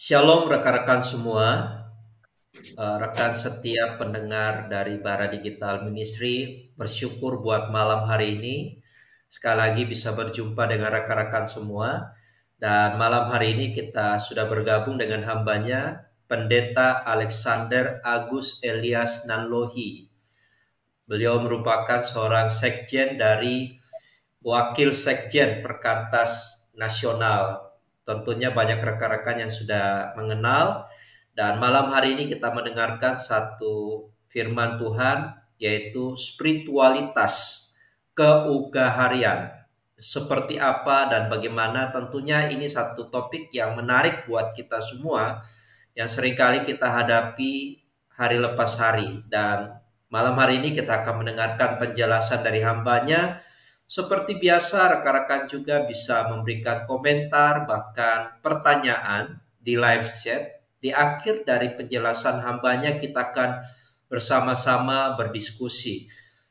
Shalom rekan-rekan semua, rekan setiap pendengar dari Bara Digital Ministry, bersyukur buat malam hari ini. Sekali lagi bisa berjumpa dengan rekan-rekan semua. Dan malam hari ini kita sudah bergabung dengan hambanya, Pendeta Alexander Agus Elias Nanlohi. Beliau merupakan seorang sekjen dari Wakil Sekjen Perkantas Nasional. Tentunya banyak rekan-rekan yang sudah mengenal. Dan malam hari ini kita mendengarkan satu firman Tuhan, yaitu spiritualitas keugaharian. Seperti apa dan bagaimana, tentunya ini satu topik yang menarik buat kita semua, yang seringkali kita hadapi hari lepas hari. Dan malam hari ini kita akan mendengarkan penjelasan dari hambanya. Seperti biasa, rekan-rekan juga bisa memberikan komentar, bahkan pertanyaan di live chat. Di akhir dari penjelasan hambanya, kita akan bersama-sama berdiskusi.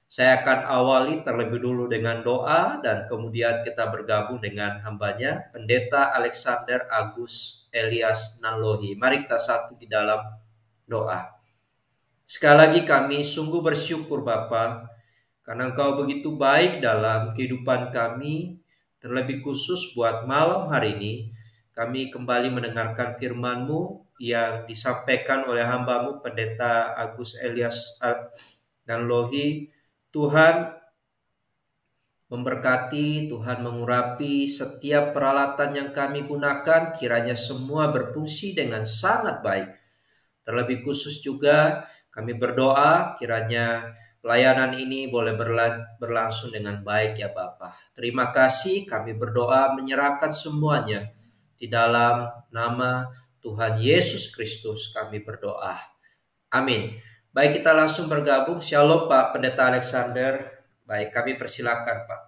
Saya akan awali terlebih dulu dengan doa, dan kemudian kita bergabung dengan hambanya, Pendeta Alexander Agus Elias Nanlohi. Mari kita satu di dalam doa. Sekali lagi kami sungguh bersyukur Bapa, karena Engkau begitu baik dalam kehidupan kami, terlebih khusus buat malam hari ini, kami kembali mendengarkan firman-Mu yang disampaikan oleh hamba-Mu, Pendeta Agus Elias Nanlohi. Tuhan memberkati, Tuhan mengurapi setiap peralatan yang kami gunakan, kiranya semua berfungsi dengan sangat baik. Terlebih khusus juga kami berdoa kiranya pelayanan ini boleh berlangsung dengan baik ya Bapa. Terima kasih, kami berdoa menyerahkan semuanya di dalam nama Tuhan Yesus Kristus kami berdoa. Amin. Baik, kita langsung bergabung. Shalom Pak Pendeta Alexander. Baik, kami persilakan Pak.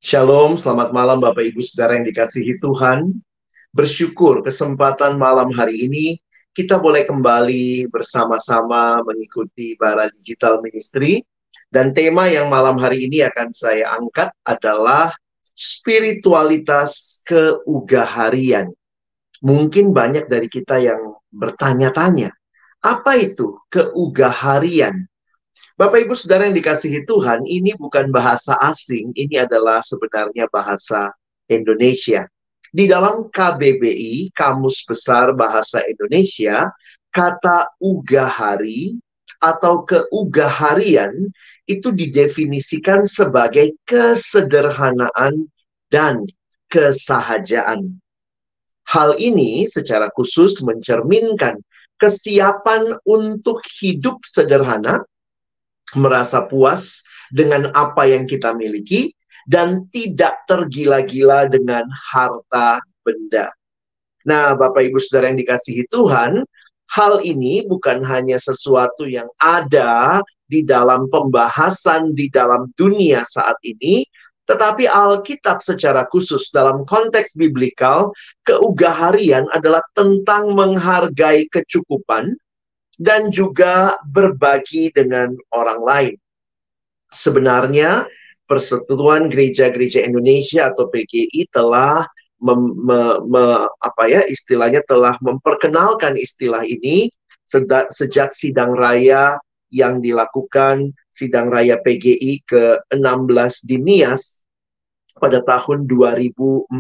Shalom, selamat malam Bapak Ibu Saudara yang dikasihi Tuhan. Bersyukur kesempatan malam hari ini kita boleh kembali bersama-sama mengikuti Bara Digital Ministry. Dan tema yang malam hari ini akan saya angkat adalah spiritualitas keugaharian. Mungkin banyak dari kita yang bertanya-tanya, apa itu keugaharian? Bapak Ibu Saudara yang dikasihi Tuhan, ini bukan bahasa asing, ini adalah sebenarnya bahasa Indonesia. Di dalam KBBI, Kamus Besar Bahasa Indonesia, kata ugahari atau keugaharian itu didefinisikan sebagai kesederhanaan dan kesahajaan. Hal ini secara khusus mencerminkan kesiapan untuk hidup sederhana, merasa puas dengan apa yang kita miliki, dan tidak tergila-gila dengan harta benda. Nah, Bapak Ibu Saudara yang dikasihi Tuhan, hal ini bukan hanya sesuatu yang ada di dalam pembahasan di dalam dunia saat ini, tetapi Alkitab secara khusus dalam konteks biblikal, keugaharian adalah tentang menghargai kecukupan dan juga berbagi dengan orang lain. Sebenarnya Persekutuan Gereja-Gereja Indonesia atau PGI telah telah memperkenalkan istilah ini sejak sidang raya yang dilakukan, sidang raya PGI ke-16 di Nias pada tahun 2014.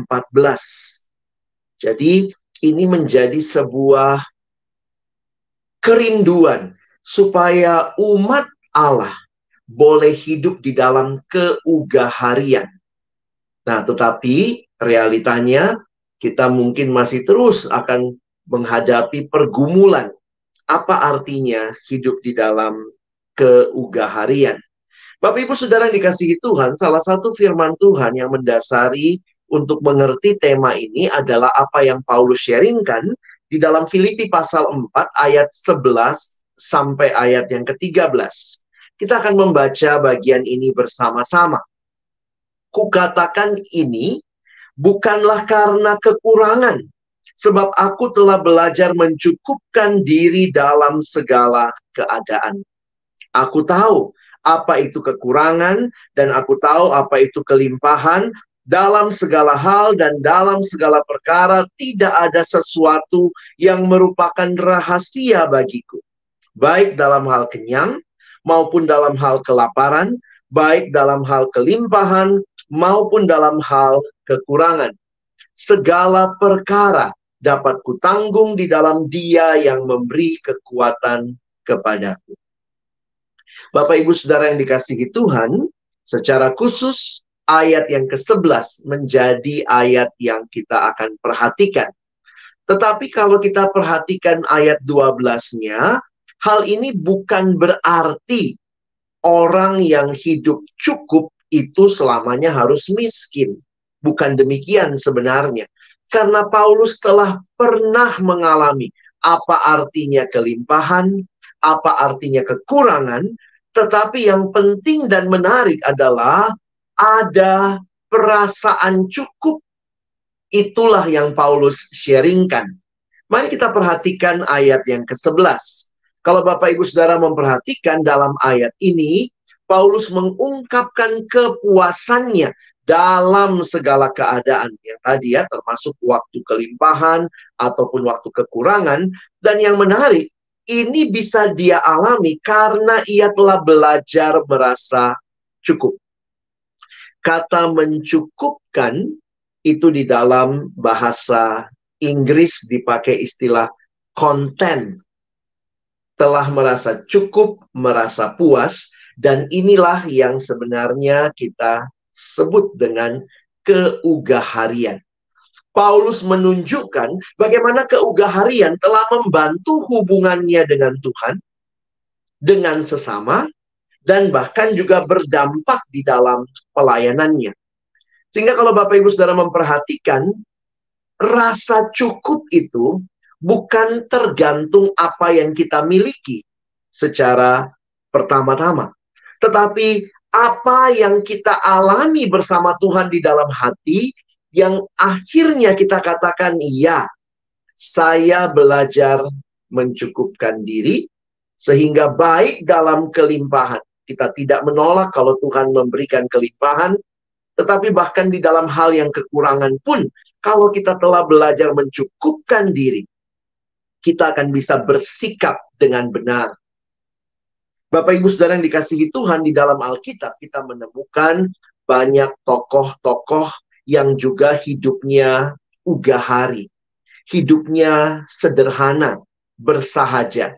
Jadi ini menjadi sebuah kerinduan supaya umat Allah boleh hidup di dalam keugaharian. Nah, tetapi realitanya kita mungkin masih terus akan menghadapi pergumulan. Apa artinya hidup di dalam keugaharian? Bapak Ibu Saudara yang dikasihi Tuhan, salah satu firman Tuhan yang mendasari untuk mengerti tema ini adalah apa yang Paulus sharingkan di dalam Filipi pasal 4 ayat 11 sampai ayat yang ke-13. Kita akan membaca bagian ini bersama-sama. Kukatakan ini bukanlah karena kekurangan, sebab aku telah belajar mencukupkan diri dalam segala keadaan. Aku tahu apa itu kekurangan dan aku tahu apa itu kelimpahan. Dalam segala hal dan dalam segala perkara tidak ada sesuatu yang merupakan rahasia bagiku. Baik dalam hal kenyang maupun dalam hal kelaparan, baik dalam hal kelimpahan maupun dalam hal kekurangan. Segala perkara dapat kutanggung di dalam Dia yang memberi kekuatan kepadaku. Bapak Ibu Saudara yang dikasihi Tuhan, secara khusus ayat yang ke-11 menjadi ayat yang kita akan perhatikan. Tetapi kalau kita perhatikan ayat 12-nya, hal ini bukan berarti orang yang hidup cukup itu selamanya harus miskin. Bukan demikian sebenarnya. Karena Paulus telah pernah mengalami apa artinya kelimpahan, apa artinya kekurangan, tetapi yang penting dan menarik adalah ada perasaan cukup. Itulah yang Paulus sharingkan. Mari kita perhatikan ayat yang ke-11. Kalau Bapak Ibu Saudara memperhatikan dalam ayat ini, Paulus mengungkapkan kepuasannya dalam segala keadaan. Yang tadi ya, termasuk waktu kelimpahan ataupun waktu kekurangan. Dan yang menarik, ini bisa dia alami karena ia telah belajar merasa cukup. Kata mencukupkan itu di dalam bahasa Inggris dipakai istilah content. Telah merasa cukup, merasa puas, dan inilah yang sebenarnya kita sebut dengan keugaharian. Paulus menunjukkan bagaimana keugaharian telah membantu hubungannya dengan Tuhan, dengan sesama, dan bahkan juga berdampak di dalam pelayanannya. Sehingga kalau Bapak Ibu Saudara memperhatikan, rasa cukup itu bukan tergantung apa yang kita miliki secara pertama-tama. Tetapi apa yang kita alami bersama Tuhan di dalam hati, yang akhirnya kita katakan, iya, saya belajar mencukupkan diri, sehingga baik dalam kelimpahan. Kita tidak menolak kalau Tuhan memberikan kelimpahan, tetapi bahkan di dalam hal yang kekurangan pun, kalau kita telah belajar mencukupkan diri, kita akan bisa bersikap dengan benar. Bapak Ibu Saudara yang dikasihi Tuhan, di dalam Alkitab kita menemukan banyak tokoh-tokoh yang juga hidupnya ugahari. Hidupnya sederhana, bersahaja.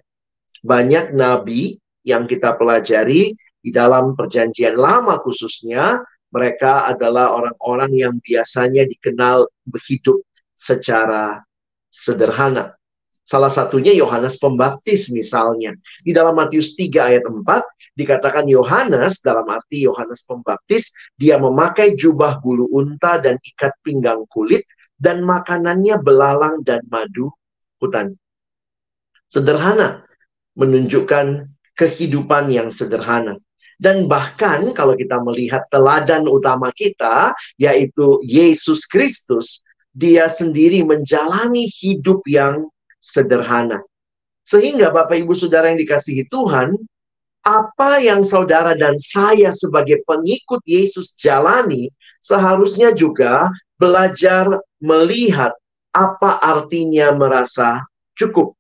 Banyak nabi yang kita pelajari di dalam Perjanjian Lama khususnya, mereka adalah orang-orang yang biasanya dikenal hidup secara sederhana. Salah satunya Yohanes Pembaptis misalnya. Di dalam Matius 3 ayat 4 dikatakan Yohanes, dalam arti Yohanes Pembaptis, dia memakai jubah bulu unta dan ikat pinggang kulit, dan makanannya belalang dan madu hutan. Sederhana, menunjukkan kehidupan yang sederhana. Dan bahkan kalau kita melihat teladan utama kita, yaitu Yesus Kristus, dia sendiri menjalani hidup yang sederhana. Sehingga Bapak Ibu Saudara yang dikasihi Tuhan, apa yang saudara dan saya sebagai pengikut Yesus jalani, seharusnya juga belajar melihat apa artinya merasa cukup.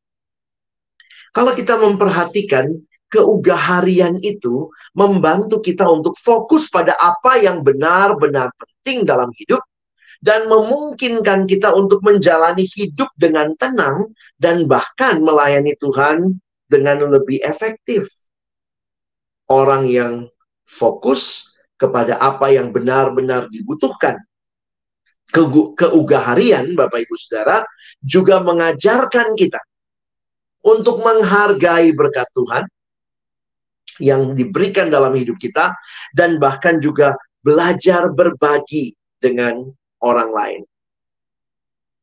Kalau kita memperhatikan, keugaharian itu membantu kita untuk fokus pada apa yang benar-benar penting dalam hidup, dan memungkinkan kita untuk menjalani hidup dengan tenang, dan bahkan melayani Tuhan dengan lebih efektif. Orang yang fokus kepada apa yang benar-benar dibutuhkan. Keugaharian, Bapak Ibu Saudara, juga mengajarkan kita untuk menghargai berkat Tuhan yang diberikan dalam hidup kita, dan bahkan juga belajar berbagi dengan orang lain.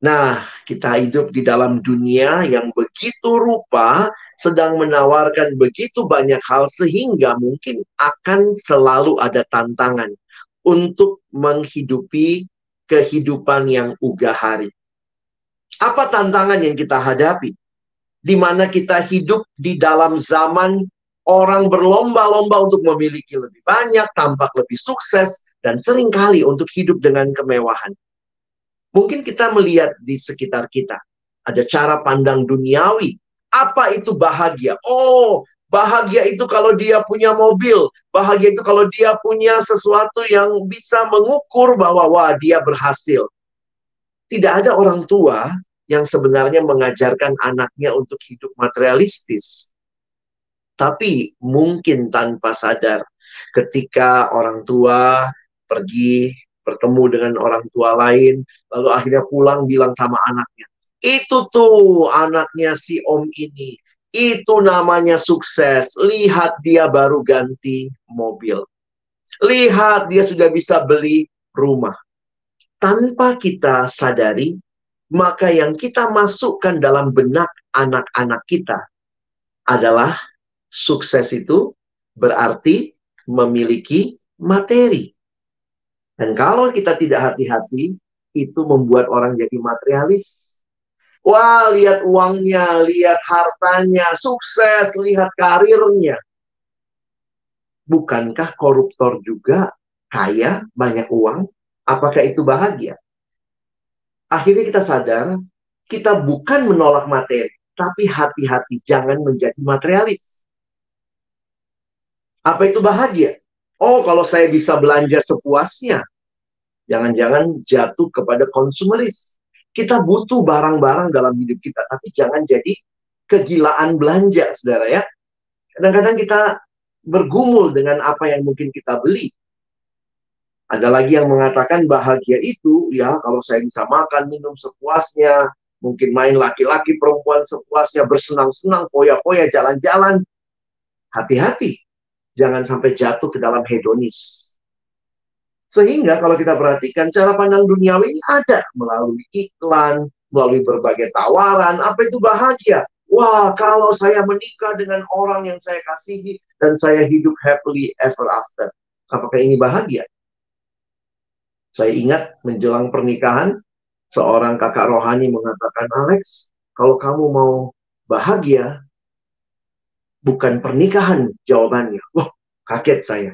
Nah, kita hidup di dalam dunia yang begitu rupa sedang menawarkan begitu banyak hal, sehingga mungkin akan selalu ada tantangan untuk menghidupi kehidupan yang ugahari. Apa tantangan yang kita hadapi? Di mana kita hidup di dalam zaman orang berlomba-lomba untuk memiliki lebih banyak, tampak lebih sukses, dan seringkali untuk hidup dengan kemewahan. Mungkin kita melihat di sekitar kita, ada cara pandang duniawi. Apa itu bahagia? Oh, bahagia itu kalau dia punya mobil. Bahagia itu kalau dia punya sesuatu yang bisa mengukur bahwa, wah, dia berhasil. Tidak ada orang tua yang sebenarnya mengajarkan anaknya untuk hidup materialistis. Tapi mungkin tanpa sadar, ketika orang tua pergi bertemu dengan orang tua lain, lalu akhirnya pulang bilang sama anaknya, itu tuh anaknya si om ini, itu namanya sukses, lihat dia baru ganti mobil, lihat dia sudah bisa beli rumah. Tanpa kita sadari, maka yang kita masukkan dalam benak anak-anak kita adalah sukses itu berarti memiliki materi. Dan kalau kita tidak hati-hati, itu membuat orang jadi materialis. Wah, lihat uangnya, lihat hartanya, sukses, lihat karirnya. Bukankah koruptor juga kaya, banyak uang? Apakah itu bahagia? Akhirnya kita sadar, kita bukan menolak materi, tapi hati-hati jangan menjadi materialis. Apa itu bahagia? Oh, kalau saya bisa belanja sepuasnya. Jangan-jangan jatuh kepada konsumeris. Kita butuh barang-barang dalam hidup kita, tapi jangan jadi kegilaan belanja, saudara ya. Kadang-kadang kita bergumul dengan apa yang mungkin kita beli. Ada lagi yang mengatakan bahagia itu, ya kalau saya bisa makan, minum sepuasnya, mungkin main laki-laki, perempuan sepuasnya, bersenang-senang, foya-foya, jalan-jalan. Hati-hati, jangan sampai jatuh ke dalam hedonis. Sehingga kalau kita perhatikan, cara pandang duniawi ini ada melalui iklan, melalui berbagai tawaran. Apa itu bahagia? Wah, kalau saya menikah dengan orang yang saya kasihi dan saya hidup happily ever after. Apakah ini bahagia? Saya ingat menjelang pernikahan, seorang kakak rohani mengatakan, Alex, kalau kamu mau bahagia, bukan pernikahan jawabannya. Wah, kaget saya.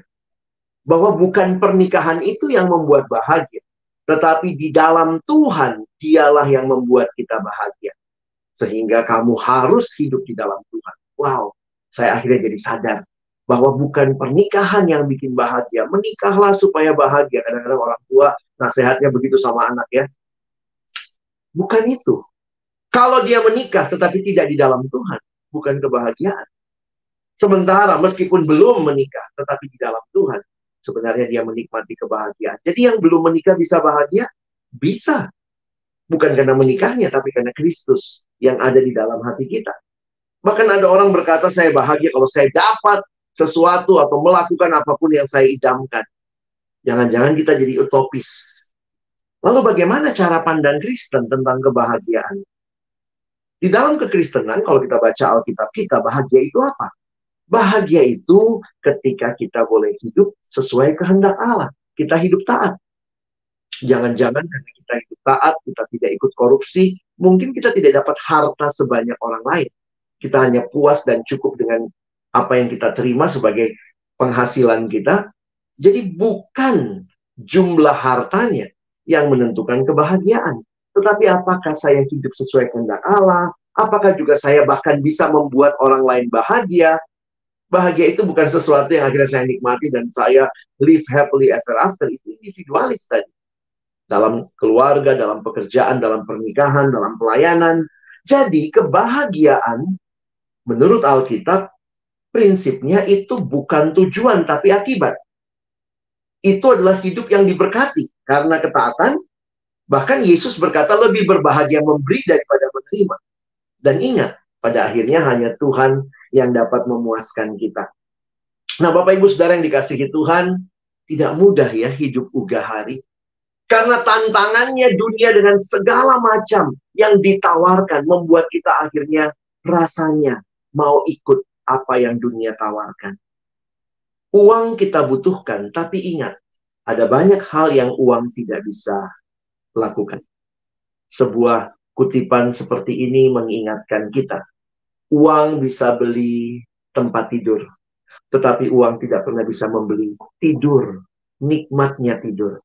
Bahwa bukan pernikahan itu yang membuat bahagia. Tetapi di dalam Tuhan, dialah yang membuat kita bahagia. Sehingga kamu harus hidup di dalam Tuhan. Wow, saya akhirnya jadi sadar. Bahwa bukan pernikahan yang bikin bahagia. Menikahlah supaya bahagia. Kadang-kadang orang tua nasihatnya begitu sama anak ya. Bukan itu. Kalau dia menikah tetapi tidak di dalam Tuhan, bukan kebahagiaan. Sementara meskipun belum menikah tetapi di dalam Tuhan, sebenarnya dia menikmati kebahagiaan. Jadi yang belum menikah bisa bahagia? Bisa. Bukan karena menikahnya, tapi karena Kristus yang ada di dalam hati kita. Bahkan ada orang berkata, saya bahagia kalau saya dapat sesuatu atau melakukan apapun yang saya idamkan. Jangan-jangan kita jadi utopis. Lalu bagaimana cara pandang Kristen tentang kebahagiaan? Di dalam kekristenan, kalau kita baca Alkitab kita, bahagia itu apa? Bahagia itu ketika kita boleh hidup sesuai kehendak Allah. Kita hidup taat. Jangan-jangan karena kita hidup taat, kita tidak ikut korupsi, mungkin kita tidak dapat harta sebanyak orang lain. Kita hanya puas dan cukup dengan apa yang kita terima sebagai penghasilan kita. Jadi bukan jumlah hartanya yang menentukan kebahagiaan. Tetapi apakah saya hidup sesuai kehendak Allah? Apakah juga saya bahkan bisa membuat orang lain bahagia? Bahagia itu bukan sesuatu yang akhirnya saya nikmati dan saya live happily ever after. Itu individualis tadi. Dalam keluarga, dalam pekerjaan, dalam pernikahan, dalam pelayanan. Jadi kebahagiaan menurut Alkitab prinsipnya itu bukan tujuan tapi akibat. Itu adalah hidup yang diberkati karena ketaatan. Bahkan Yesus berkata lebih berbahagia memberi daripada menerima. Dan ingat, pada akhirnya hanya Tuhan yang dapat memuaskan kita. Nah, Bapak Ibu Saudara yang dikasihi Tuhan, tidak mudah ya hidup ugah hari. Karena tantangannya dunia dengan segala macam yang ditawarkan membuat kita akhirnya rasanya mau ikut apa yang dunia tawarkan. Uang kita butuhkan, tapi ingat, ada banyak hal yang uang tidak bisa lakukan. Sebuah kutipan seperti ini mengingatkan kita. Uang bisa beli tempat tidur, tetapi uang tidak pernah bisa membeli tidur. nikmatnya tidur.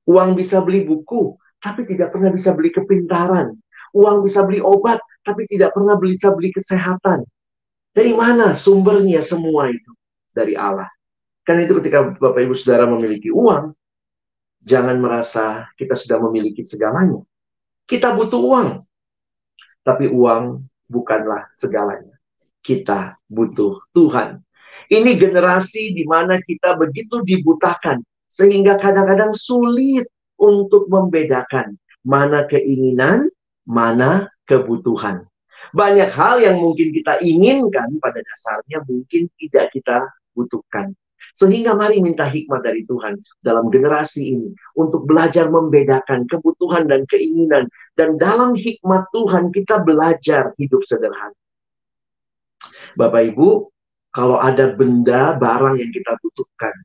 Uang bisa beli buku, tapi tidak pernah bisa beli kepintaran. Uang bisa beli obat, tapi tidak pernah bisa beli kesehatan. Dari mana sumbernya semua itu? Dari Allah. Kan itu ketika Bapak Ibu Saudara memiliki uang, jangan merasa kita sudah memiliki segalanya. Kita butuh uang, tapi uang bukanlah segalanya. Kita butuh Tuhan. Ini generasi di mana kita begitu dibutakan, sehingga kadang-kadang sulit untuk membedakan mana keinginan, mana kebutuhan. Banyak hal yang mungkin kita inginkan pada dasarnya mungkin tidak kita butuhkan. Sehingga mari minta hikmat dari Tuhan dalam generasi ini untuk belajar membedakan kebutuhan dan keinginan. Dan dalam hikmat Tuhan kita belajar hidup sederhana. Bapak Ibu, kalau ada benda, barang yang kita butuhkan,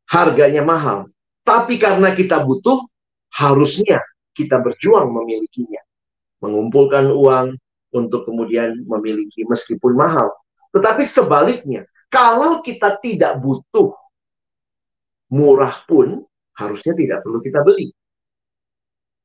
harganya mahal. Tapi karena kita butuh, harusnya kita berjuang memilikinya. Mengumpulkan uang untuk kemudian memiliki meskipun mahal. Tetapi sebaliknya, kalau kita tidak butuh, murah pun harusnya tidak perlu kita beli.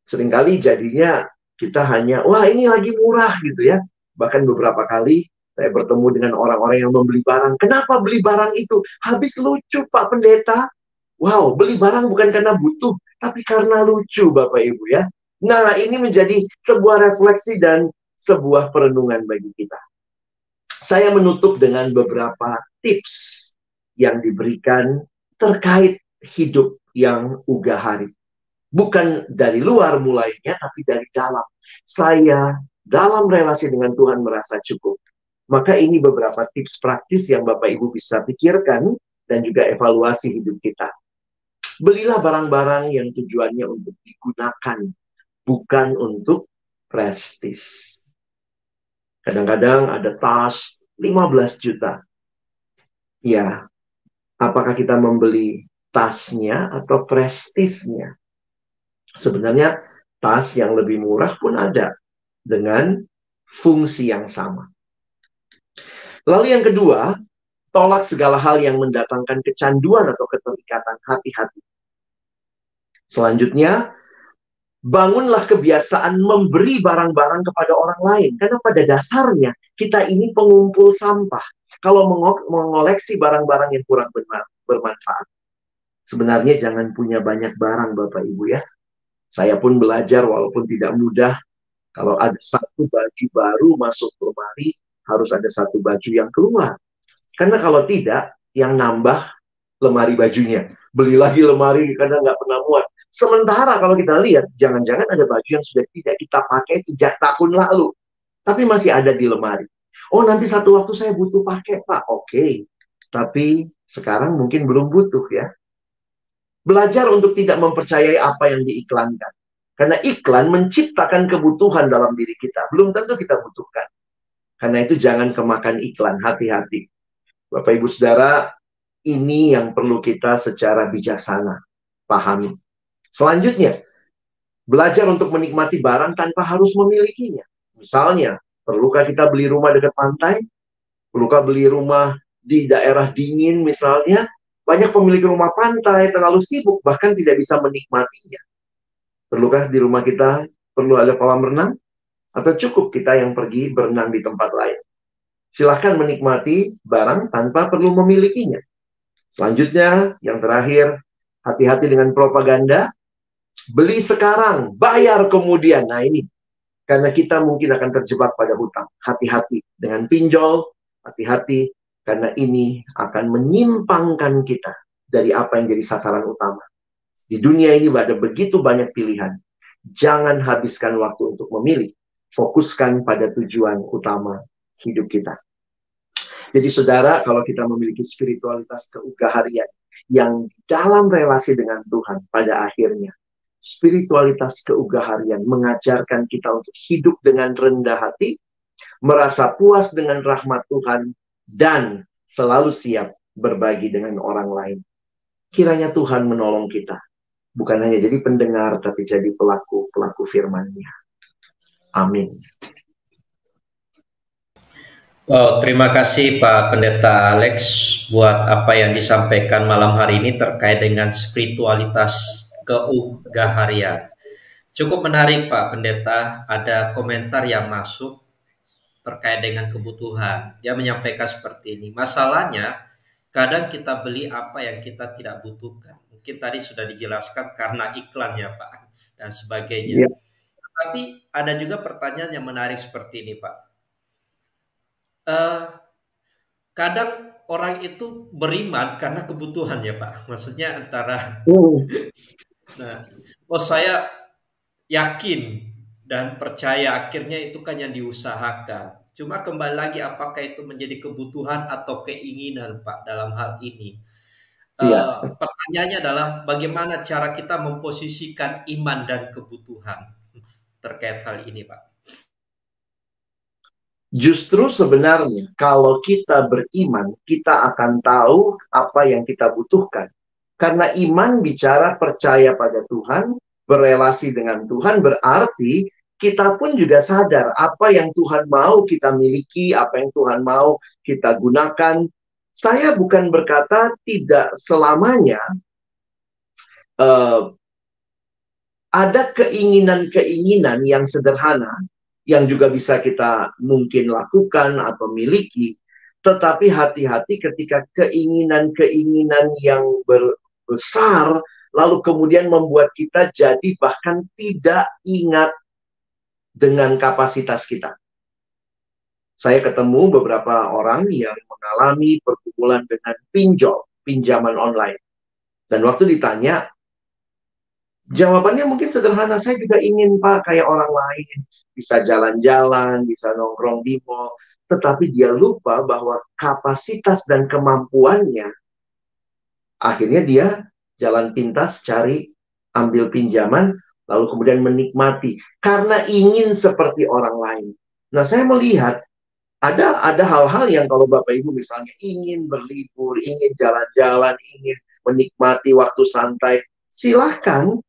Seringkali jadinya kita hanya, wah ini lagi murah gitu ya. Bahkan beberapa kali saya bertemu dengan orang-orang yang membeli barang. Kenapa beli barang itu? Habis lucu Pak Pendeta. Wow, beli barang bukan karena butuh, tapi karena lucu Bapak Ibu ya. Nah, ini menjadi sebuah refleksi dan sebuah perenungan bagi kita. Saya menutup dengan beberapa tips yang diberikan terkait hidup yang ugahari. Bukan dari luar mulainya, tapi dari dalam. Saya dalam relasi dengan Tuhan merasa cukup. Maka ini beberapa tips praktis yang Bapak Ibu bisa pikirkan dan juga evaluasi hidup kita. Belilah barang-barang yang tujuannya untuk digunakan, bukan untuk prestis. Kadang-kadang ada tas 15 juta. Ya, apakah kita membeli tasnya atau prestisnya? Sebenarnya tas yang lebih murah pun ada dengan fungsi yang sama. Lalu yang kedua, tolak segala hal yang mendatangkan kecanduan atau keterikatan. Hati-hati. Selanjutnya, bangunlah kebiasaan memberi barang-barang kepada orang lain. Karena pada dasarnya, kita ini pengumpul sampah. Kalau mengoleksi barang-barang yang kurang bermanfaat. Sebenarnya jangan punya banyak barang Bapak Ibu ya. Saya pun belajar walaupun tidak mudah. Kalau ada satu baju baru masuk lemari, harus ada satu baju yang keluar. Karena kalau tidak, yang nambah lemari bajunya. Beli lagi lemari karena nggak pernah muat. Sementara kalau kita lihat, jangan-jangan ada baju yang sudah tidak kita pakai sejak tahun lalu. Tapi masih ada di lemari. Oh, nanti satu waktu saya butuh pakai, Pak. Oke. Tapi sekarang mungkin belum butuh ya. Belajar untuk tidak mempercayai apa yang diiklankan. Karena iklan menciptakan kebutuhan dalam diri kita. Belum tentu kita butuhkan. Karena itu jangan kemakan iklan. Hati-hati. Bapak Ibu Saudara, ini yang perlu kita secara bijaksana pahami. Selanjutnya, belajar untuk menikmati barang tanpa harus memilikinya. Misalnya, perlukah kita beli rumah dekat pantai? Perlukah beli rumah di daerah dingin misalnya? Banyak pemilik rumah pantai terlalu sibuk, bahkan tidak bisa menikmatinya. Perlukah di rumah kita perlu ada kolam renang? Atau cukup kita yang pergi berenang di tempat lain? Silahkan menikmati barang tanpa perlu memilikinya. Selanjutnya, yang terakhir, hati-hati dengan propaganda. Beli sekarang, bayar kemudian. Nah ini, karena kita mungkin akan terjebak pada hutang. Hati-hati dengan pinjol, hati-hati karena ini akan menyimpangkan kita dari apa yang jadi sasaran utama. Di dunia ini ada begitu banyak pilihan. Jangan habiskan waktu untuk memilih. Fokuskan pada tujuan utama hidup kita. Jadi saudara, kalau kita memiliki spiritualitas keugaharian yang dalam relasi dengan Tuhan pada akhirnya, spiritualitas keugaharian mengajarkan kita untuk hidup dengan rendah hati, merasa puas dengan rahmat Tuhan, dan selalu siap berbagi dengan orang lain. Kiranya Tuhan menolong kita. Bukan hanya jadi pendengar, tapi jadi pelaku-pelaku firman-Nya. Amin. Oh, terima kasih Pak Pendeta Alex buat apa yang disampaikan malam hari ini terkait dengan spiritualitas keugaharian. Cukup menarik Pak Pendeta, ada komentar yang masuk terkait dengan kebutuhan. Dia menyampaikan seperti ini. Masalahnya, kadang kita beli apa yang kita tidak butuhkan. Mungkin tadi sudah dijelaskan karena iklan ya Pak dan Ya. sebagainya. Tapi ada juga pertanyaan yang menarik seperti ini Pak. Eh, Kadang orang itu beriman karena kebutuhan ya Pak. Maksudnya antara, Hmm. nah, oh saya yakin dan percaya akhirnya itu kan yang diusahakan. Cuma kembali lagi apakah itu menjadi kebutuhan atau keinginan Pak dalam hal ini. Iya. Pertanyaannya adalah bagaimana cara kita memposisikan iman dan kebutuhan terkait hal ini Pak. Justru sebenarnya kalau kita beriman, kita akan tahu apa yang kita butuhkan. Karena iman bicara percaya pada Tuhan, berelasi dengan Tuhan, berarti kita pun juga sadar apa yang Tuhan mau kita miliki, apa yang Tuhan mau kita gunakan. Saya bukan berkata tidak selamanya uh, ada keinginan-keinginan yang sederhana yang juga bisa kita mungkin lakukan atau miliki, tetapi hati-hati ketika keinginan-keinginan yang besar lalu kemudian membuat kita jadi bahkan tidak ingat dengan kapasitas kita. Saya ketemu beberapa orang yang mengalami pergumulan dengan pinjaman online. Dan waktu ditanya, jawabannya mungkin sederhana, saya juga ingin Pak kayak orang lain, bisa jalan-jalan, bisa nongkrong di mall, tetapi dia lupa bahwa kapasitas dan kemampuannya, akhirnya dia jalan pintas cari ambil pinjaman, lalu kemudian menikmati karena ingin seperti orang lain. Nah, saya melihat ada hal-hal yang kalau Bapak Ibu misalnya ingin berlibur, ingin jalan-jalan, ingin menikmati waktu santai, silahkan.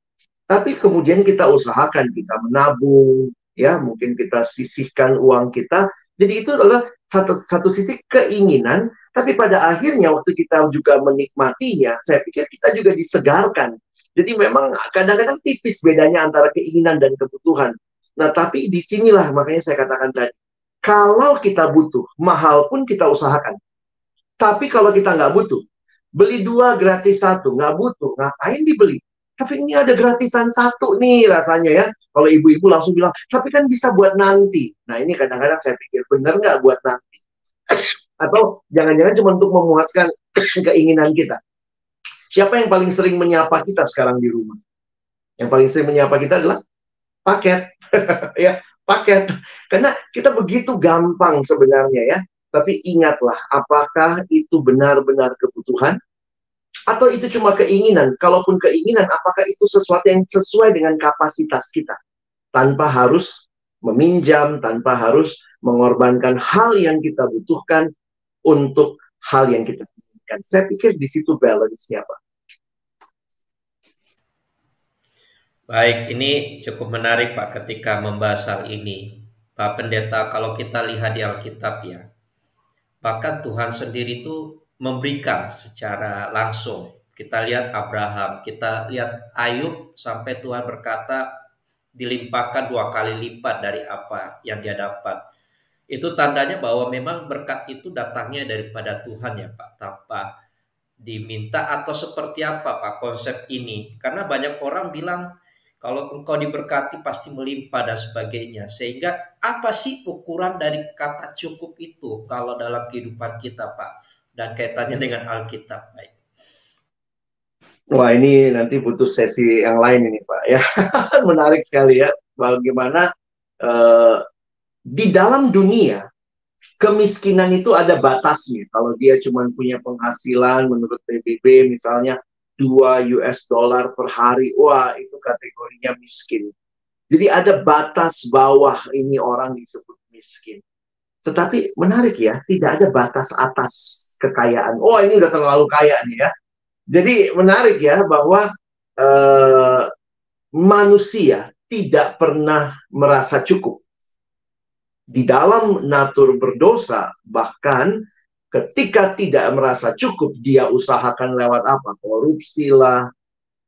Tapi kemudian kita usahakan, kita menabung, ya mungkin kita sisihkan uang kita. Jadi itu adalah satu sisi keinginan, tapi pada akhirnya waktu kita juga menikmatinya, saya pikir kita juga disegarkan. Jadi memang kadang-kadang tipis bedanya antara keinginan dan kebutuhan. Nah, tapi disinilah makanya saya katakan tadi, kalau kita butuh, mahal pun kita usahakan. Tapi kalau kita nggak butuh, beli dua gratis satu, nggak butuh, ngapain dibeli? Tapi ini ada gratisan satu nih rasanya ya. Kalau ibu-ibu langsung bilang, tapi kan bisa buat nanti. Nah ini kadang-kadang saya pikir, bener nggak buat nanti? Atau jangan-jangan cuma untuk memuaskan keinginan kita. Siapa yang paling sering menyapa kita sekarang di rumah? Yang paling sering menyapa kita adalah paket. Ya, paket. Karena kita begitu gampang sebenarnya ya. Tapi ingatlah, apakah itu benar-benar kebutuhan? Atau itu cuma keinginan? Kalaupun keinginan, apakah itu sesuatu yang sesuai dengan kapasitas kita? Tanpa harus meminjam, tanpa harus mengorbankan hal yang kita butuhkan untuk hal yang kita inginkan. Saya pikir di situ balance-nya, Pak. Baik, ini cukup menarik Pak ketika membahas hal ini. Pak Pendeta, kalau kita lihat di Alkitab ya, bahkan Tuhan sendiri itu memberikan secara langsung. Kita lihat Abraham, kita lihat Ayub sampai Tuhan berkata dilimpahkan 2 kali lipat dari apa yang dia dapat. Itu tandanya bahwa memang berkat itu datangnya daripada Tuhan ya Pak, tanpa diminta atau seperti apa Pak konsep ini. Karena banyak orang bilang kalau engkau diberkati pasti melimpah dan sebagainya. Sehingga apa sih ukuran dari kata cukup itu kalau dalam kehidupan kita Pak? Dan kaitannya dengan Alkitab. Baik. Wah, ini nanti butuh sesi yang lain ini, Pak. Ya, menarik sekali ya. Bagaimana di dalam dunia kemiskinan itu ada batasnya. Kalau dia cuma punya penghasilan menurut PBB misalnya 2 US dollar per hari, wah itu kategorinya miskin. Jadi ada batas bawah ini orang disebut miskin. Tetapi menarik ya, tidak ada batas atas kekayaan. Oh ini udah terlalu kaya nih ya. Jadi menarik ya bahwa eh, manusia tidak pernah merasa cukup. di dalam natur berdosa, bahkan ketika tidak merasa cukup, dia usahakan lewat apa? Korupsi lah,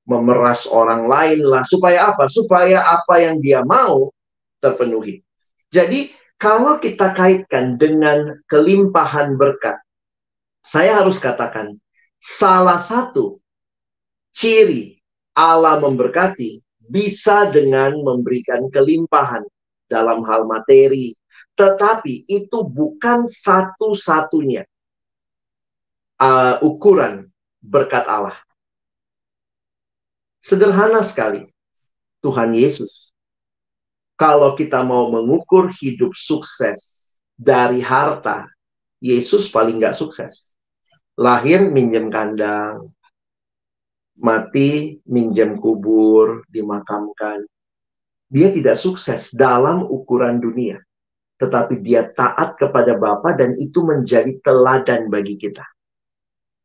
memeras orang lain lah. Supaya apa? Supaya apa yang dia mau terpenuhi. Jadi, kalau kita kaitkan dengan kelimpahan berkat, saya harus katakan, salah satu ciri Allah memberkati bisa dengan memberikan kelimpahan dalam hal materi. Tetapi itu bukan satu-satunya ukuran berkat Allah. Sederhana sekali, Tuhan Yesus. Kalau kita mau mengukur hidup sukses dari harta, Yesus paling nggak sukses. Lahir minjem kandang, mati minjem kubur, dimakamkan. Dia tidak sukses dalam ukuran dunia. Tetapi dia taat kepada Bapa dan itu menjadi teladan bagi kita.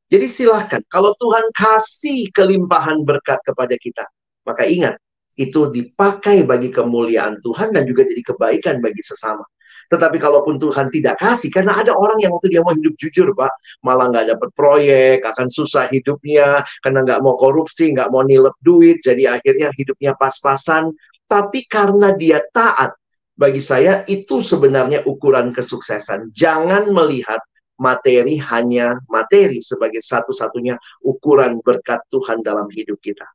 Jadi silahkan, kalau Tuhan kasih kelimpahan berkat kepada kita, maka ingat, itu dipakai bagi kemuliaan Tuhan dan juga jadi kebaikan bagi sesama. Tetapi kalaupun Tuhan tidak kasih, karena ada orang yang waktu dia mau hidup jujur, Pak, malah nggak dapat proyek, akan susah hidupnya, karena nggak mau korupsi, nggak mau nilep duit, jadi akhirnya hidupnya pas-pasan. Tapi karena dia taat, bagi saya itu sebenarnya ukuran kesuksesan. Jangan melihat materi hanya materi sebagai satu-satunya ukuran berkat Tuhan dalam hidup kita.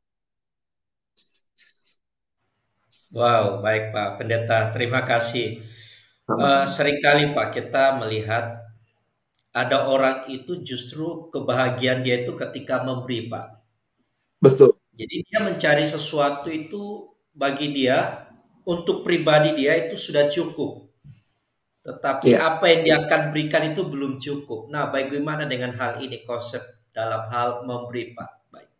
Wow, baik Pak Pendeta, terima kasih. Seringkali Pak kita melihat ada orang itu justru kebahagiaan dia itu ketika memberi Pak. Betul. Jadi dia mencari sesuatu itu bagi dia, untuk pribadi dia itu sudah cukup. Tetapi Ya. apa yang dia akan berikan itu belum cukup. Nah, bagaimana dengan hal ini konsep dalam hal memberi Pak? Baik.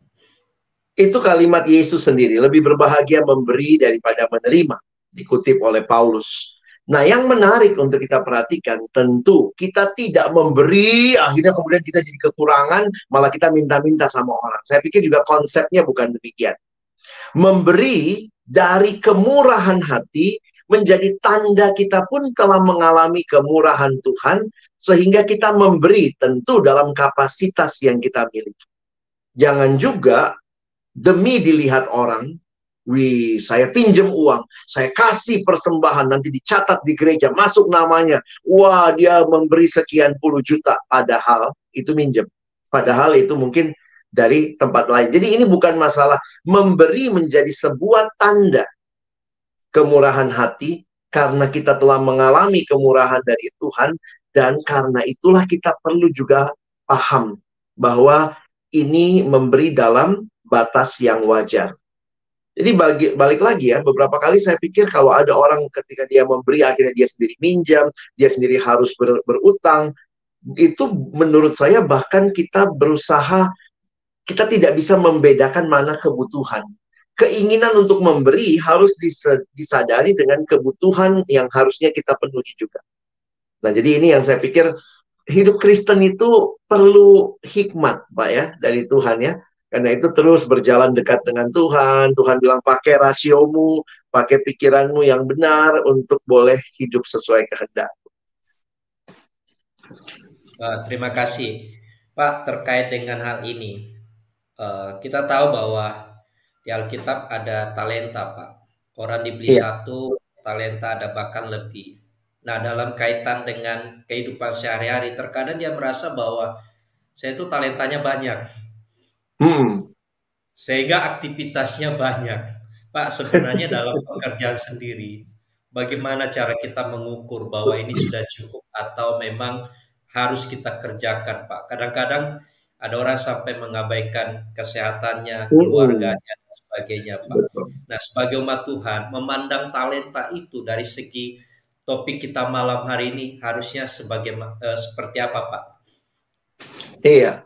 Itu kalimat Yesus sendiri, lebih berbahagia memberi daripada menerima, dikutip oleh Paulus. Nah, yang menarik untuk kita perhatikan, tentu kita tidak memberi, akhirnya kemudian kita jadi kekurangan, malah kita minta-minta sama orang. Saya pikir juga konsepnya bukan demikian. Memberi dari kemurahan hati menjadi tanda kita pun telah mengalami kemurahan Tuhan, sehingga kita memberi tentu dalam kapasitas yang kita miliki. Jangan juga demi dilihat orang, wih, saya pinjam uang, saya kasih persembahan, nanti dicatat di gereja, masuk namanya, wah, dia memberi sekian puluh juta, padahal itu minjem. Padahal itu mungkin dari tempat lain. Jadi ini bukan masalah. Memberi menjadi sebuah tanda kemurahan hati, karena kita telah mengalami kemurahan dari Tuhan, dan karena itulah kita perlu juga paham bahwa ini memberi dalam batas yang wajar. Jadi balik lagi ya, beberapa kali saya pikir kalau ada orang ketika dia memberi, akhirnya dia sendiri minjam, dia sendiri harus berutang, itu menurut saya bahkan kita berusaha, kita tidak bisa membedakan mana kebutuhan. Keinginan untuk memberi harus disadari dengan kebutuhan yang harusnya kita penuhi juga. Nah, jadi ini yang saya pikir hidup Kristen itu perlu hikmat, Pak ya, dari Tuhan ya. Karena itu terus berjalan dekat dengan Tuhan. Tuhan bilang pakai rasiomu, pakai pikiranmu yang benar untuk boleh hidup sesuai kehendak. Terima kasih Pak terkait dengan hal ini. Kita tahu bahwa di Alkitab ada talenta Pak. Orang dibeli Iya. satu, talenta ada bahkan lebih. Nah, dalam kaitan dengan kehidupan sehari-hari, terkadang dia merasa bahwa saya itu talentanya banyak. Sehingga aktivitasnya banyak. Pak, sebenarnya dalam pekerjaan sendiri, bagaimana cara kita mengukur bahwa ini sudah cukup atau memang harus kita kerjakan, Pak? Kadang-kadang ada orang sampai mengabaikan kesehatannya, keluarganya, dan sebagainya, Pak. Betul. Nah, sebagai umat Tuhan, memandang talenta itu dari segi topik kita malam hari ini harusnya seperti apa, Pak? Iya.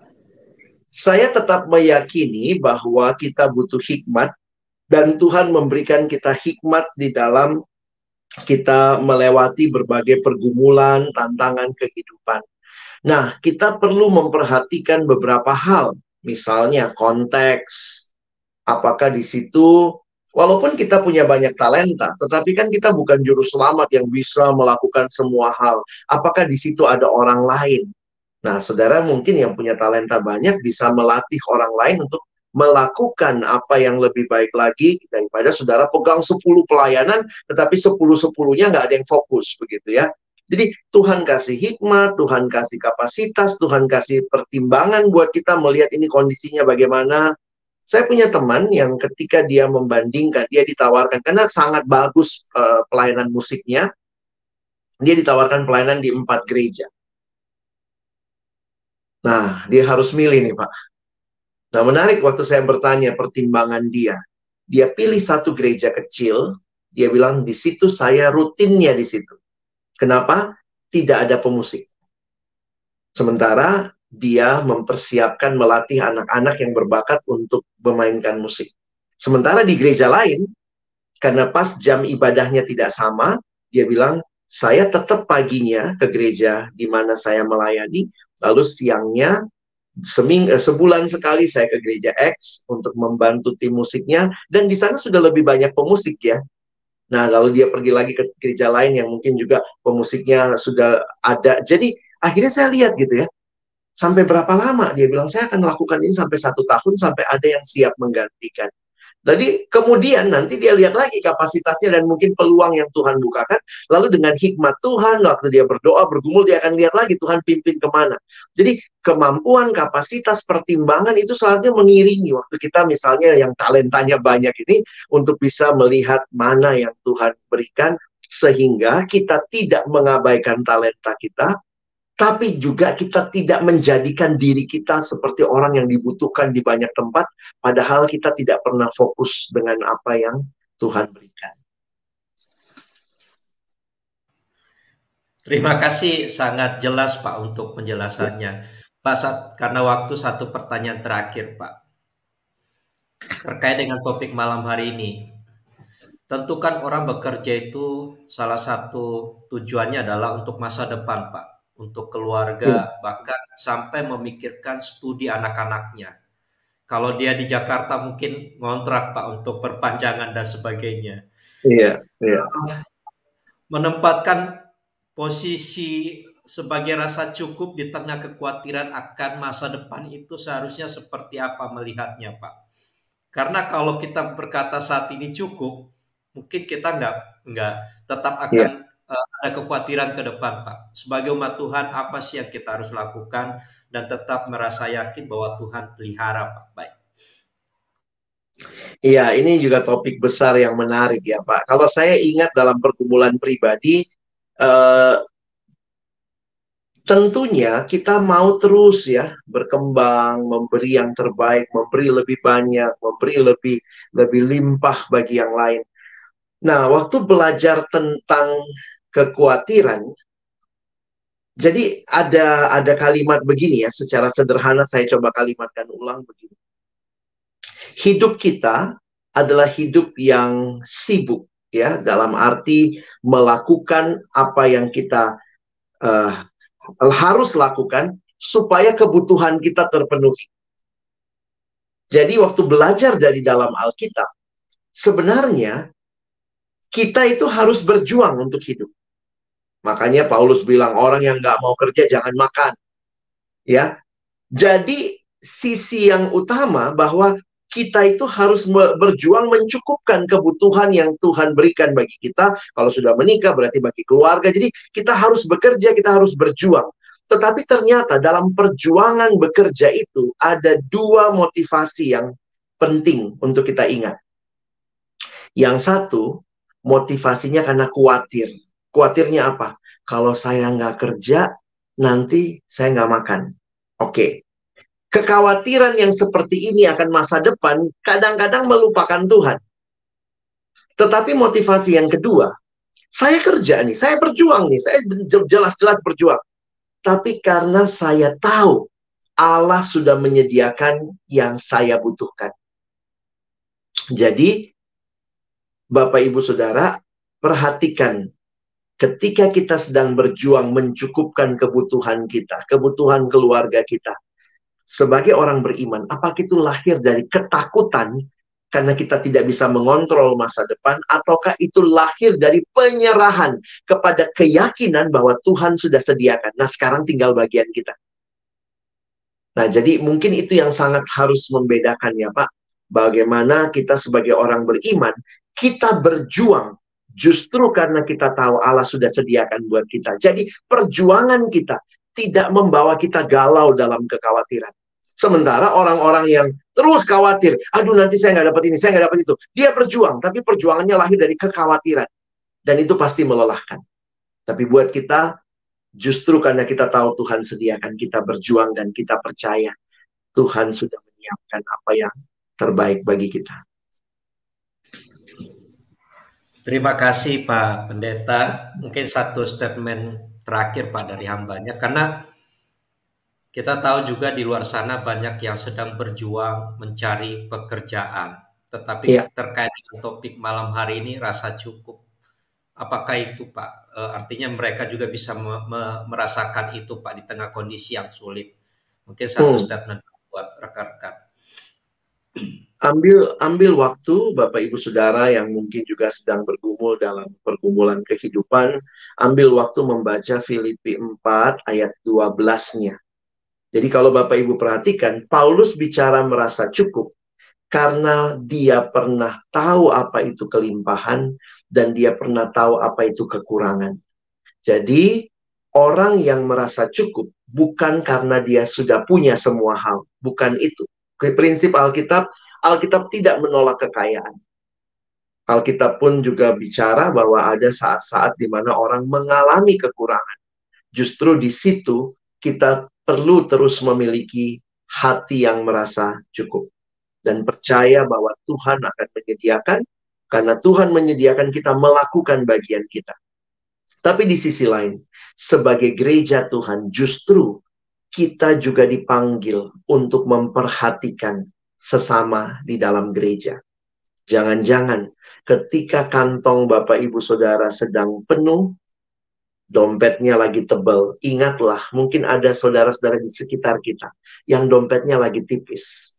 Saya tetap meyakini bahwa kita butuh hikmat, dan Tuhan memberikan kita hikmat di dalam kita melewati berbagai pergumulan, tantangan kehidupan. Nah, kita perlu memperhatikan beberapa hal. Misalnya konteks, apakah di situ Walaupun kita punya banyak talenta, tetapi kan kita bukan juru selamat yang bisa melakukan semua hal. Apakah di situ ada orang lain? Nah, saudara mungkin yang punya talenta banyak bisa melatih orang lain untuk melakukan apa yang lebih baik lagi daripada saudara pegang 10 pelayanan, tetapi 10-10-nya nggak ada yang fokus, begitu ya. Jadi Tuhan kasih hikmat, Tuhan kasih kapasitas, Tuhan kasih pertimbangan buat kita melihat ini kondisinya bagaimana. Saya punya teman yang ketika dia membandingkan, dia ditawarkan, karena sangat bagus pelayanan musiknya, dia ditawarkan pelayanan di 4 gereja. Nah, dia harus milih nih Pak. Nah, menarik waktu saya bertanya pertimbangan dia. Dia pilih satu gereja kecil, dia bilang di situ saya rutinnya di situ. Kenapa? Tidak ada pemusik. Sementara dia mempersiapkan melatih anak-anak yang berbakat untuk memainkan musik. Sementara di gereja lain, karena pas jam ibadahnya tidak sama, dia bilang, saya tetap paginya ke gereja di mana saya melayani, lalu siangnya sebulan sekali saya ke gereja X untuk membantu tim musiknya, dan di sana sudah lebih banyak pemusik ya. Nah, lalu dia pergi lagi ke gereja lain yang mungkin juga pemusiknya sudah ada. Jadi akhirnya saya lihat gitu ya, sampai berapa lama dia bilang saya akan melakukan ini sampai 1 tahun sampai ada yang siap menggantikan. Jadi kemudian nanti dia lihat lagi kapasitasnya dan mungkin peluang yang Tuhan bukakan. Lalu dengan hikmat Tuhan, waktu dia berdoa, bergumul, dia akan lihat lagi Tuhan pimpin kemana. Jadi kemampuan, kapasitas, pertimbangan itu seharusnya mengiringi waktu kita misalnya yang talentanya banyak ini untuk bisa melihat mana yang Tuhan berikan. Sehingga kita tidak mengabaikan talenta kita, tapi juga kita tidak menjadikan diri kita seperti orang yang dibutuhkan di banyak tempat, padahal kita tidak pernah fokus dengan apa yang Tuhan berikan. Terima kasih, sangat jelas Pak untuk Ya, penjelasannya. Pak, karena waktu, satu pertanyaan terakhir Pak. Terkait dengan topik malam hari ini. Tentu kan orang bekerja itu salah satu tujuannya adalah untuk masa depan Pak. Untuk ya, keluarga, bahkan sampai memikirkan studi anak-anaknya. Kalau dia di Jakarta mungkin ngontrak Pak untuk perpanjangan dan sebagainya. iya, iya. Menempatkan posisi sebagai rasa cukup di tengah kekhawatiran akan masa depan itu seharusnya seperti apa melihatnya Pak? Karena kalau kita berkata saat ini cukup, mungkin kita nggak tetap Iya. akan ada kekhawatiran ke depan Pak. Sebagai umat Tuhan, apa sih yang kita harus lakukan dan tetap merasa yakin bahwa Tuhan pelihara Pak? Baik. Iya, ini juga topik besar yang menarik ya Pak. Kalau saya ingat dalam pergumulan pribadi, eh, tentunya kita mau terus ya berkembang, memberi yang terbaik, memberi lebih banyak, memberi lebih lebih limpah bagi yang lain. Nah, waktu belajar tentang kekhawatiran, jadi ada kalimat begini ya, secara sederhana saya coba kalimatkan ulang begini. Hidup kita adalah hidup yang sibuk ya, dalam arti melakukan apa yang kita uh, harus lakukan supaya kebutuhan kita terpenuhi. Jadi waktu belajar dari dalam Alkitab, sebenarnya kita itu harus berjuang untuk hidup. Makanya Paulus bilang orang yang nggak mau kerja jangan makan. Ya, jadi sisi yang utama bahwa kita itu harus berjuang mencukupkan kebutuhan yang Tuhan berikan bagi kita. Kalau sudah menikah berarti bagi keluarga. Jadi kita harus bekerja, kita harus berjuang. Tetapi ternyata dalam perjuangan bekerja itu ada dua motivasi yang penting untuk kita ingat. Yang satu, motivasinya karena khawatir. Khawatirnya apa? Kalau saya nggak kerja, nanti saya nggak makan. Oke. Kekhawatiran yang seperti ini akan masa depan kadang-kadang melupakan Tuhan. Tetapi motivasi yang kedua, saya kerja nih, saya berjuang nih, saya jelas-jelas berjuang. Tapi karena saya tahu Allah sudah menyediakan yang saya butuhkan. Jadi, Bapak Ibu Saudara, perhatikan ketika kita sedang berjuang mencukupkan kebutuhan kita, kebutuhan keluarga kita. Sebagai orang beriman, apakah itu lahir dari ketakutan karena kita tidak bisa mengontrol masa depan, ataukah itu lahir dari penyerahan kepada keyakinan bahwa Tuhan sudah sediakan. Nah, sekarang tinggal bagian kita. Nah, jadi mungkin itu yang sangat harus membedakan ya Pak. Bagaimana kita sebagai orang beriman, kita berjuang justru karena kita tahu Allah sudah sediakan buat kita. Jadi perjuangan kita tidak membawa kita galau dalam kekhawatiran. Sementara orang-orang yang terus khawatir, aduh nanti saya nggak dapat ini, saya nggak dapat itu. Dia berjuang, tapi perjuangannya lahir dari kekhawatiran. Dan itu pasti melelahkan. Tapi buat kita, justru karena kita tahu Tuhan sediakan, kita berjuang dan kita percaya Tuhan sudah menyiapkan apa yang terbaik bagi kita. Terima kasih Pak Pendeta. Mungkin satu statement terakhir Pak dari hambanya, karena kita tahu juga di luar sana banyak yang sedang berjuang mencari pekerjaan. Tetapi terkait dengan topik malam hari ini, rasa cukup. Apakah itu Pak? Artinya mereka juga bisa merasakan itu Pak di tengah kondisi yang sulit. Mungkin satu statement buat rekan-rekan. Ambil waktu Bapak Ibu Saudara yang mungkin juga sedang bergumul dalam pergumulan kehidupan, ambil waktu membaca Filipi 4 ayat 12-nya. Jadi kalau Bapak Ibu perhatikan, Paulus bicara merasa cukup karena dia pernah tahu apa itu kelimpahan dan dia pernah tahu apa itu kekurangan. Jadi orang yang merasa cukup bukan karena dia sudah punya semua hal, bukan itu. Prinsip Alkitab tidak menolak kekayaan. Alkitab pun juga bicara bahwa ada saat-saat di mana orang mengalami kekurangan. Justru di situ kita perlu terus memiliki hati yang merasa cukup. Dan percaya bahwa Tuhan akan menyediakan, karena Tuhan menyediakan kita melakukan bagian kita. Tapi di sisi lain, sebagai gereja Tuhan, justru kita juga dipanggil untuk memperhatikan sesama di dalam gereja. Jangan-jangan ketika kantong Bapak Ibu Saudara sedang penuh, dompetnya lagi tebal, ingatlah mungkin ada saudara-saudara di sekitar kita yang dompetnya lagi tipis.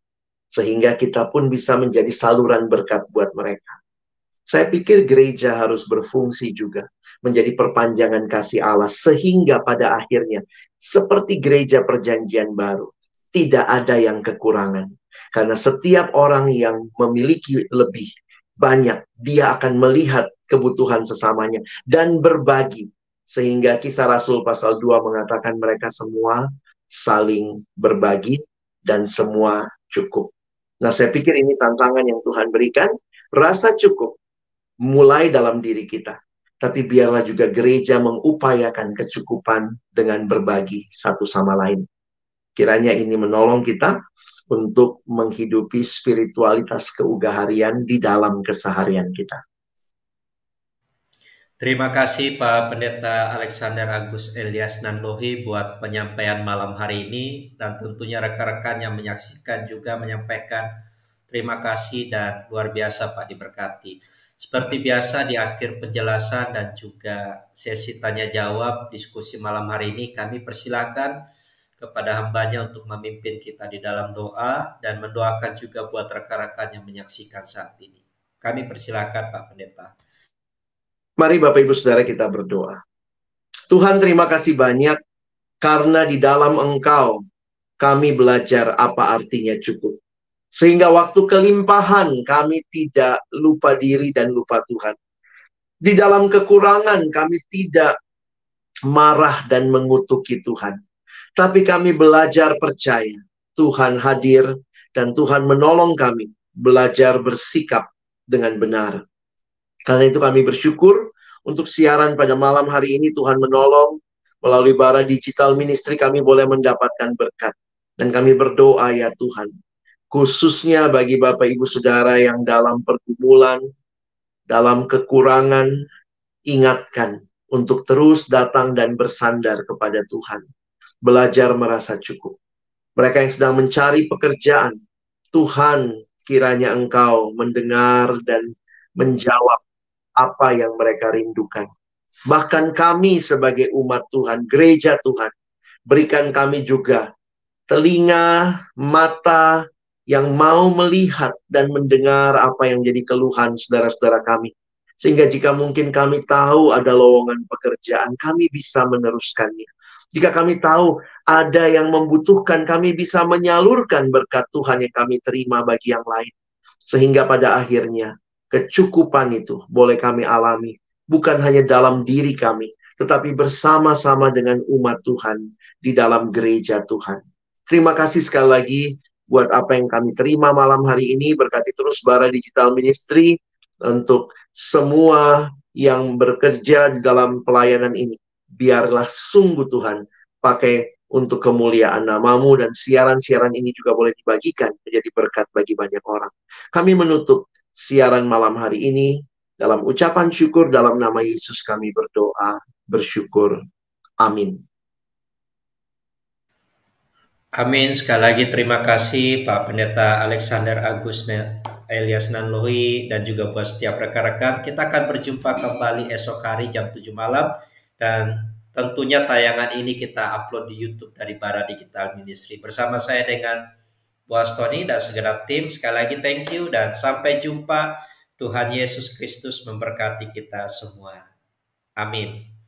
Sehingga kita pun bisa menjadi saluran berkat buat mereka. Saya pikir gereja harus berfungsi juga menjadi perpanjangan kasih Allah, sehingga pada akhirnya seperti gereja perjanjian baru, tidak ada yang kekurangan. Karena setiap orang yang memiliki lebih banyak, dia akan melihat kebutuhan sesamanya dan berbagi. Sehingga Kisah Rasul pasal 2 mengatakan mereka semua saling berbagi dan semua cukup. Nah, saya pikir ini tantangan yang Tuhan berikan. Rasa cukup mulai dalam diri kita. Tapi biarlah juga gereja mengupayakan kecukupan dengan berbagi satu sama lain. Kiranya ini menolong kita untuk menghidupi spiritualitas keugaharian di dalam keseharian kita. Terima kasih Pak Pendeta Alexander Agus Elias Nanlohi buat penyampaian malam hari ini, dan tentunya rekan-rekan yang menyaksikan juga menyampaikan terima kasih dan luar biasa Pak, diberkati. Seperti biasa di akhir penjelasan dan juga sesi tanya jawab diskusi malam hari ini, kami persilakan kepada hambanya untuk memimpin kita di dalam doa dan mendoakan juga buat rekan-rekan yang menyaksikan saat ini. Kami persilakan Pak Pendeta. Mari Bapak Ibu Saudara kita berdoa. Tuhan, terima kasih banyak karena di dalam Engkau kami belajar apa artinya cukup. Sehingga waktu kelimpahan kami tidak lupa diri dan lupa Tuhan. Di dalam kekurangan kami tidak marah dan mengutuki Tuhan. Tapi kami belajar percaya Tuhan hadir dan Tuhan menolong kami belajar bersikap dengan benar. Karena itu kami bersyukur untuk siaran pada malam hari ini. Tuhan menolong melalui Bara Digital Ministry kami boleh mendapatkan berkat. Dan kami berdoa ya Tuhan, khususnya bagi Bapak Ibu Saudara yang dalam pergumulan, dalam kekurangan, ingatkan untuk terus datang dan bersandar kepada Tuhan. Belajar merasa cukup. Mereka yang sedang mencari pekerjaan, Tuhan kiranya Engkau mendengar dan menjawab apa yang mereka rindukan. Bahkan kami sebagai umat Tuhan, gereja Tuhan, berikan kami juga telinga, mata yang mau melihat dan mendengar apa yang jadi keluhan saudara-saudara kami. Sehingga jika mungkin kami tahu ada lowongan pekerjaan, kami bisa meneruskannya. Jika kami tahu ada yang membutuhkan, kami bisa menyalurkan berkat Tuhan yang kami terima bagi yang lain. Sehingga pada akhirnya, kecukupan itu boleh kami alami. Bukan hanya dalam diri kami, tetapi bersama-sama dengan umat Tuhan di dalam gereja Tuhan. Terima kasih sekali lagi buat apa yang kami terima malam hari ini. Berkati terus Bara Digital Ministry untuk semua yang bekerja di dalam pelayanan ini. Biarlah sungguh Tuhan pakai untuk kemuliaan namamu, dan siaran-siaran ini juga boleh dibagikan menjadi berkat bagi banyak orang. Kami menutup siaran malam hari ini dalam ucapan syukur dalam nama Yesus kami berdoa, bersyukur. Amin. Amin. Sekali lagi terima kasih Pak Pendeta Alexander Agus Elias Nanlohi dan juga buat setiap rekan-rekan. Kita akan berjumpa kembali esok hari jam 7 malam, dan tentunya tayangan ini kita upload di YouTube dari Bara Digital Ministry. Bersama saya dengan Boas Tony dan segenap tim. Sekali lagi thank you dan sampai jumpa. Tuhan Yesus Kristus memberkati kita semua. Amin.